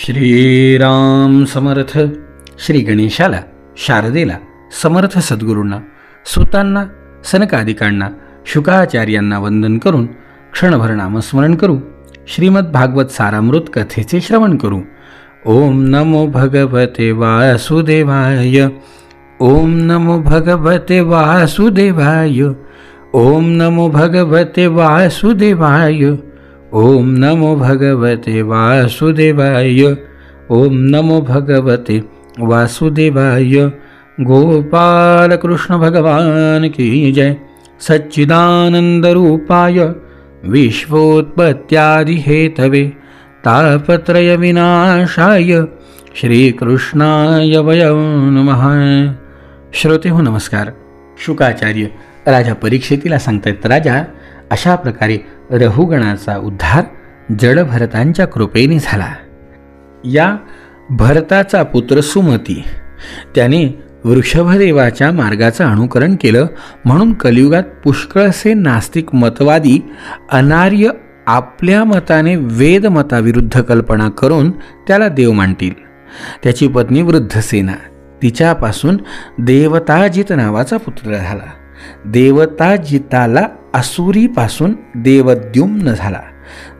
श्रीराम समर्थ. श्री गणेशाला, शारदेला, समर्थ सद्गुरूंना, सुतांना, सनकादिकांना, शुकाचार्यांना वंदन करून क्षणभर नामस्मरण करू. श्रीमद भागवत सारामृत कथेचे श्रवण करू. ओम नमो भगवते वासुदेवाय. ओम नमो भगवते वासुदेवाय. ओम नमो भगवते वासुदेवाय. ओम नमो भगवते वासुदेवाय. ओम नमो भगवते वासुदेवाय. गोपाल कृष्ण भगवान की जय. सच्चिदानंद रूपाय विश्वोत्पत्त्यादि हेतवे तापत्रय विनाशाय श्रीकृष्णाय वयं नमः. श्रोते हो नमस्कार. शुकाचार्य राजा परीक्षितीला सांगतात, राजा, अशा प्रकारे रहुगणाचा उद्धार जडभरतांच्या कृपेने झाला. या भरताचा पुत्र सुमती त्याने वृषभदेवाच्या मार्गाचं अनुकरण केलं म्हणून कलियुगात पुष्कळसे नास्तिक मतवादी अनार्य आपल्या मताने वेदमताविरुद्ध कल्पना करून त्याला देव मानतील. त्याची पत्नी वृद्धसेना, तिच्यापासून देवताजित नावाचा पुत्र झाला. देवताजिताला असुरीपासून देवद्युम्न झाला.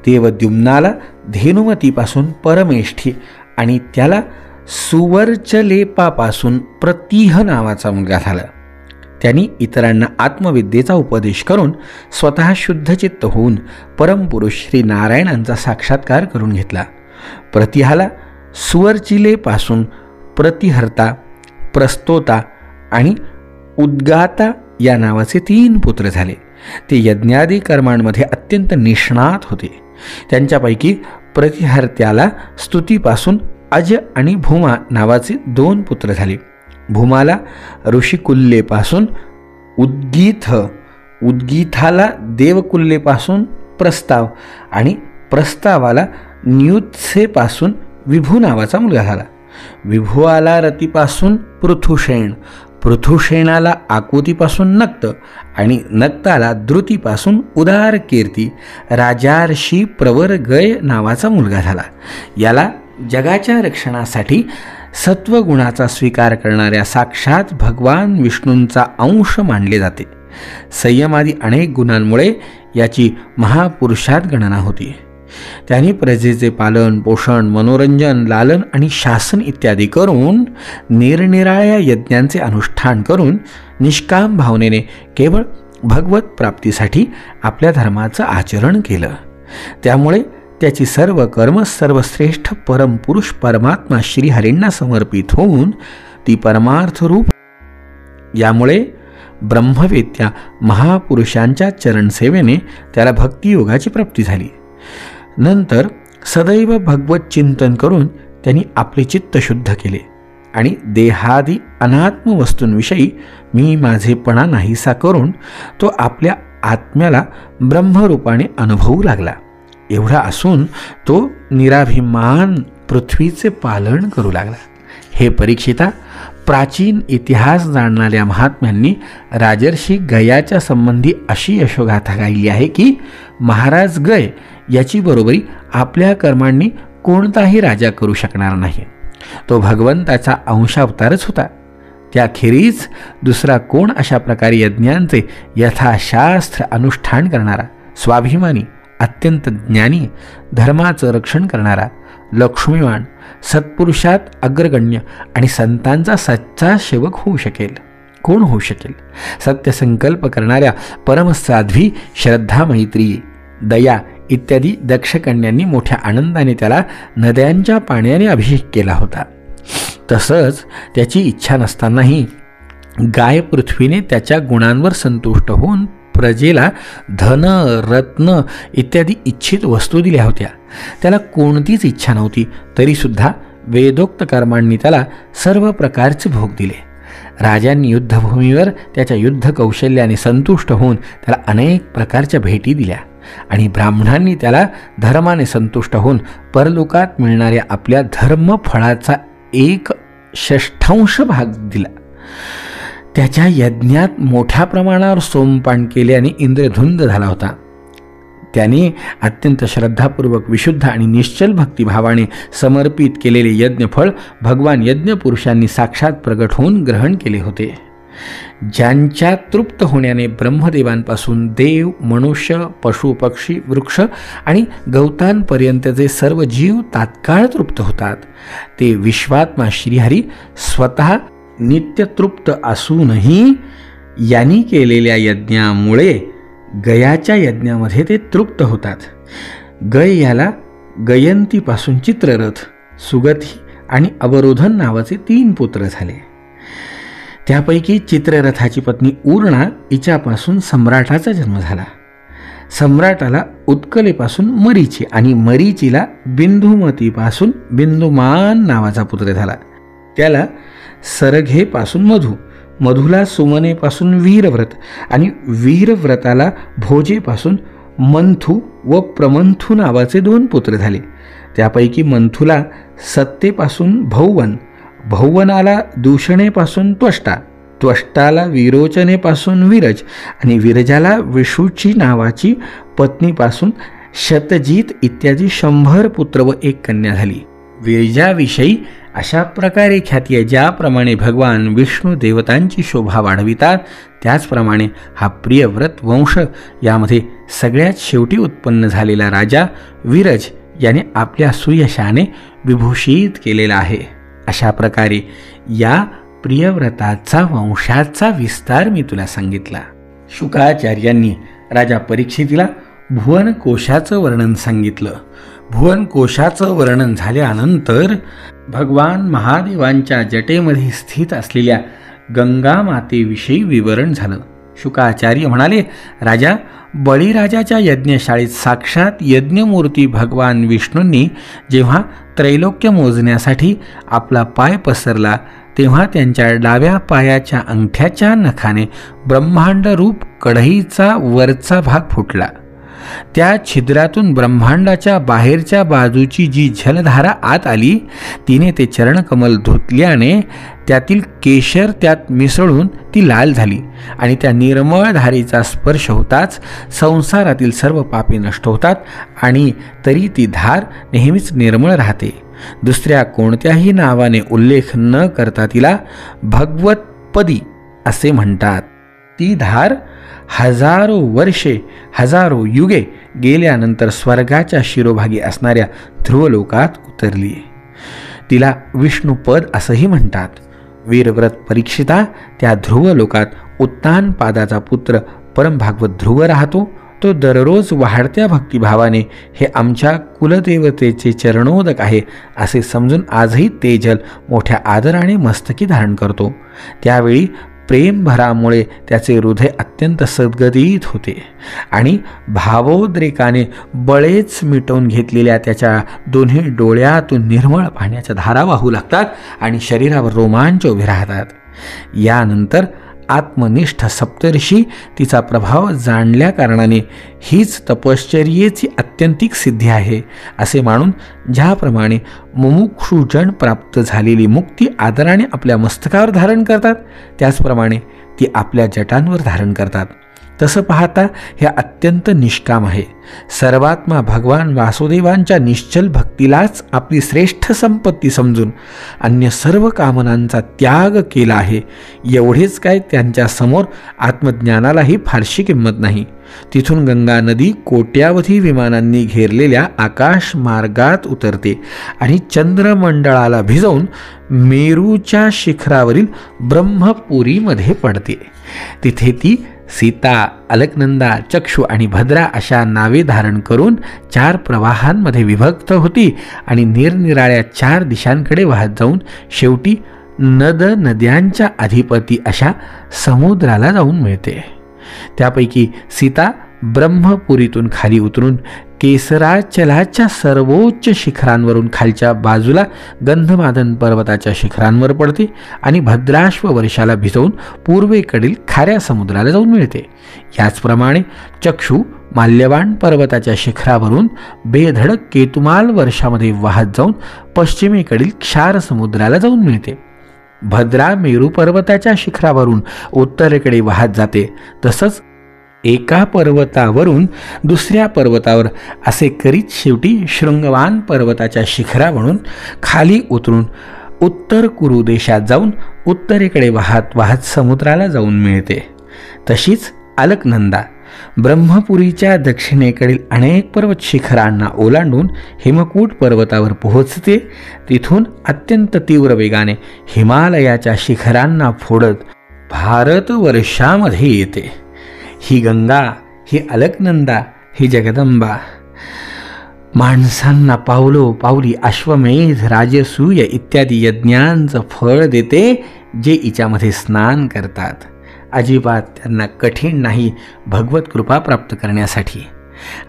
देवद्युम्नाला धेनुमतीपासून परमेष्ठी आणि त्याला सुवर्चलेपापासून प्रतीह नावाचा मुलगा झाला. त्यांनी इतरांना आत्मविद्येचा उपदेश करून स्वतः शुद्धचित्त होऊन परमपुरुष श्री नारायणांचा साक्षात्कार करून घेतला. प्रतिहाला सुवर्चिलेपासून प्रतिहर्ता, प्रस्तोता आणि उद्गाता या नावाचे 3 पुत्र झाले. ते यज्ञादी कर्मांमध्ये अत्यंत निष्णात होते. त्यांच्यापैकी प्रतिहर्त्याला स्तुतीपासून अज आणि भूमा नावाचे 2 पुत्र झाले. भूमाला ऋषिकुल्लेपासून उद्गीथ, उद्गीथाला देवकुल्लेपासून प्रस्ताव आणि प्रस्तावाला न्युत्सेपासून विभू नावाचा मुलगा झाला. विभुआला रतीपासून पृथुषेण, पृथुषेणाला आकुतीपासून नक्त आणि नक्ताला द्रुतीपासून उदार कीर्ती, राजार्षी प्रवरगय नावाचा मुलगा झाला. याला जगाच्या रक्षणासाठी सत्वगुणाचा स्वीकार करणाऱ्या साक्षात भगवान विष्णूंचा अंश मानले जाते. संयमादी अनेक गुणांमुळे याची महापुरुषात गणना होती. त्यांनी प्रजेचे पालन, पोषण, मनोरंजन, लालन आणि शासन इत्यादी करून निरनिराळ्या यज्ञांचे अनुष्ठान करून निष्काम भावनेने केवळ भगवत प्राप्तीसाठी आपल्या धर्माचं आचरण केलं. त्यामुळे त्याची सर्व कर्म सर्वश्रेष्ठ परमपुरुष परमात्मा श्रीहरींना समर्पित होऊन ती परमार्थ रूप. यामुळे ब्रह्मवेत्या महापुरुषांच्या चरणसेवेने त्याला भक्तियोगाची प्राप्ती झाली. नंतर सदैव भगवत चिंतन करून त्यांनी आपले चित्त शुद्ध केले आणि देहादी अनात्म वस्तूंविषयी मी माझेपणा नाहीसा करून तो आपल्या आत्म्याला ब्रह्मरूपाने अनुभवू लागला. एवढा असून तो निराभिमान पृथ्वीचे पालन करू लागला. हे परीक्षिता, प्राचीन इतिहास जाणणाऱ्या महात्म्यांनी राजर्षी गयाच्या संबंधी अशी यशोगाथा गायली आहे की महाराज गय याची बरोबरी आपल्या कर्मांनी कोणताही राजा करू शकणार नाही. तो भगवंताचा अंशावतारच होता. त्याखेरीज दुसरा कोण अशा प्रकारे यज्ञांचे यथाशास्त्र अनुष्ठान करणारा, स्वाभिमानी, अत्यंत ज्ञानी, धर्माचं रक्षण करणारा, लक्ष्मीवान, सत्पुरुषात अग्रगण्य आणि संतांचा सच्चा सेवक होऊ शकेल? कोण होऊ शकेल? सत्यसंकल्प करणाऱ्या परमसाध्वी, श्रद्धा, मैत्री, दया इत्यादी दक्षकन्यांनी मोठ्या आनंदाने त्याला नद्यांच्या पाण्याने अभिषेक केला होता. तसंच त्याची इच्छा नसतानाही गाय पृथ्वीने त्याच्या गुणांवर संतुष्ट होऊन प्रजेला धन, रत्न इत्यादी इच्छित वस्तू दिल्या होत्या. त्याला कोणतीच इच्छा नव्हती, तरीसुद्धा वेदोक्त कर्मांनी त्याला सर्व प्रकारचे भोग दिले. राजांनी युद्धभूमीवर त्याच्या युद्ध कौशल्याने संतुष्ट होऊन त्याला अनेक प्रकारच्या भेटी दिल्या आणि ब्राह्मणांनी त्याला धर्माने संतुष्ट होऊन परलोकात मिळणाऱ्या आपल्या धर्मफळाचा 1/6 भाग दिला. त्याच्या यज्ञात मोठ्या प्रमाणावर सोमपान केल्याने इंद्र धुंद झाला होता. त्याने अत्यंत श्रद्धापूर्वक विशुद्ध आणि निश्चल भक्तिभावाने समर्पित केलेले यज्ञफळ भगवान यज्ञपुरुषांनी साक्षात प्रगट होऊन ग्रहण केले होते. ज्यांच्या तृप्त होण्याने ब्रह्मदेवांपासून देव, मनुष्य, पशु, पक्षी, वृक्ष आणि गवतांपर्यंतचे सर्व जीव तात्काळ तृप्त होतात, ते विश्वात्मा श्रीहरी स्वतः नित्यतृप्त असूनही यांनी केलेल्या यज्ञामुळे गयाच्या यज्ञामध्ये ते तृप्त होतात. गय याला गयंतीपासून चित्ररथ, सुगती आणि अवरोधन नावाचे 3 पुत्र झाले. त्यापैकी चित्ररथाची पत्नी ऊर्णा हिच्यापासून सम्राटाचा जन्म झाला. सम्राटाला उत्कलेपासून मरीची आणि मरीचीला बिंदुमतीपासून बिंदुमान नावाचा पुत्र झाला. त्याला सरघेपासून मधु, मधुला सुमनेपासून वीरव्रत आणि वीरव्रताला भोजेपासून मंथू व प्रमंथू नावाचे 2 पुत्र झाले. त्यापैकी मंथूला सत्तेपासून भौवन, भौवनाला दूषणेपासून त्वष्टा, त्वष्टाला विरोचनेपासून विरज आणि विरजाला विषुची नावाची पत्नीपासून शतजीत इत्यादी 100 पुत्र व 1 कन्या झाली. विरजाविषयी अशा प्रकारे ख्याती आहे, ज्याप्रमाणे भगवान विष्णू देवतांची शोभा वाढवितात त्याचप्रमाणे हा प्रियव्रत वंश यामध्ये सगळ्यात शेवटी उत्पन्न झालेला राजा विरज याने आपल्या सुयशाने विभूषित केलेला आहे. अशा प्रकारे या प्रियव्रताचा वंशाचा विस्तार मी तुला सांगितला. शुकाचार्यांनी राजा परीक्षितीला भुवनकोशाचं वर्णन सांगितलं. भुवनकोशाचं वर्णन झाल्यानंतर भगवान महादेवांच्या जटेमध्ये स्थित असलेल्या गंगा मातेविषयी विवरण झालं. शुकाचार्य म्हणाले, राजा, बळीराजाच्या यज्ञशाळेत साक्षात यज्ञमूर्ती भगवान विष्णूंनी जेव्हा त्रैलोक्य मोजण्यासाठी आपला पाय पसरला तेव्हा त्यांच्या डाव्या पायाच्या अंगठ्याच्या नखाने ब्रह्मांड रूप कढईचा वरचा भाग फुटला. त्या छिद्रातून ब्रह्मांडाच्या बाहेरच्या बाजूची जी जलधारा आत आली तिने ते चरणकमल धुतल्याने त्यातील केशर त्यात मिसळून ती लाल झाली आणि त्या निर्मळ धारेचा स्पर्श होताच संसारातील सर्व पापे नष्ट होतात आणि तरी ती धार नेहमीच निर्मळ राहते. दुसऱ्या कोणत्याही नावाने उल्लेख न करता तिला भगवतपदी असे म्हणतात. ती धार हजारो वर्षे, हजारो युगे गेल्यानंतर स्वर्गाच्या शिरोभागी असणाऱ्या ध्रुवलोकात उतरली. तिला विष्णुपद असंही म्हणतात. वीरव्रत परीक्षिता, त्या ध्रुवलोकात उत्तानपादाचा पुत्र परमभागवत ध्रुव राहतो. तो दररोज वाढत्या भक्तिभावाने हे आमच्या कुलदेवतेचे चरणोदक आहे असे समजून आजही ते जल मोठ्या आदराने मस्तकी धारण करतो. त्यावेळी प्रेमभरामुळे त्याचे हृदय अत्यंत सद्गदित होते आणि भावोद्रेकाने बळेच मिटवून घेतलेल्या त्याच्या दोन्ही डोळ्यातून निर्मळ पाण्याच्या धारा वाहू लागतात आणि शरीरावर रोमांच उभे राहतात. यानंतर आत्मनिष्ठ सप्तर्षी तिचा प्रभाव जाणल्या कारणाने हीच तपश्चर्येची अत्यंतिक सिद्धी आहे असे मानून ज्याप्रमाणे मुमुक्षुजन प्राप्त झालेली मुक्ती आदराने आपल्या मस्तकावर धारण करतात त्याचप्रमाणे ती आपल्या जटांवर धारण करतात. तसं पाहता हे अत्यंत निष्काम आहे. सर्वात्मा भगवान वासुदेवांच्या निश्चल भक्तीलाच आपली श्रेष्ठ संपत्ती समजून अन्य सर्व कामनांचा त्याग केला आहे. एवढेच काय, त्यांच्या समोर आत्मज्ञानालाही फारशी किंमत नाही. तिथून गंगा नदी कोट्यावधी विमानांनी घेरलेल्या आकाश मार्गात उतरते आणि चंद्रमंडळाला भिजवून मेरूच्या शिखरावरील ब्रह्मपुरीमध्ये पडते. तिथे ती सीता, अलकनंदा, चक्षु आणि भद्रा अशा नावे धारण करून 4 प्रवाहांमध्ये विभक्त होती आणि निरनिराळ्या 4 दिशांकडे वाहत जाऊन शेवटी नद्यांच्या अधिपती अशा समुद्राला जाऊन मिळते. त्यापैकी सीता ब्रह्मपुरीतून खाली उतरून केसराचलाच्या सर्वोच्च शिखरांवरून खालच्या बाजूला गंधमादन पर्वताच्या शिखरांवर पडते आणि भद्राश्व वर्षाला भिजवून पूर्वेकडील खाऱ्या समुद्राला जाऊन मिळते. याचप्रमाणे चक्षु माल्यवान पर्वताच्या शिखरावरून बेधडक केतुमाल वर्षामध्ये वाहत जाऊन पश्चिमेकडील क्षार समुद्राला जाऊन मिळते. भद्रा मेरू पर्वताच्या शिखरावरून उत्तरेकडे वाहत जाते. तसंच एका पर्वतावरून दुसऱ्या पर्वतावर असे करीत शेवटी शृंगवान पर्वताच्या शिखरावरून खाली उतरून उत्तर कुरु देशात जाऊन उत्तरेकडे वाहत वाहत समुद्राला जाऊन मिळते. तशीच अलकनंदा ब्रह्मपुरीच्या दक्षिणेकडील अनेक पर्वत शिखरांना ओलांडून हिमकूट पर्वतावर पोहोचते. तिथून अत्यंत तीव्र वेगाने हिमालयाच्या शिखरांना फोडत भारतवर्षामध्ये येते. ही गंगा, ही अलकनंदा, ही जगदंबा माणसांना पावलोपावली अश्वमेध, राजसूय इत्यादी यज्ञांचं फळ देते, जे हिच्यामध्ये स्नान करतात. अजिबात त्यांना कठीण नाही भगवत कृपा प्राप्त करण्यासाठी.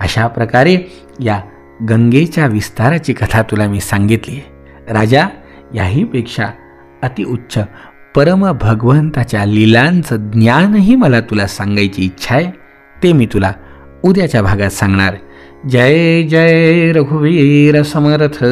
अशा प्रकारे या गंगेच्या विस्ताराची कथा तुला मी सांगितली. राजा, याहीपेक्षा अतिउच्च परम भगवंताच्या लीलांचं ज्ञानही मला तुला सांगायची इच्छा आहे. ते मी तुला उद्याच्या भागात सांगणार. जय जय रघुवीर समर्थ.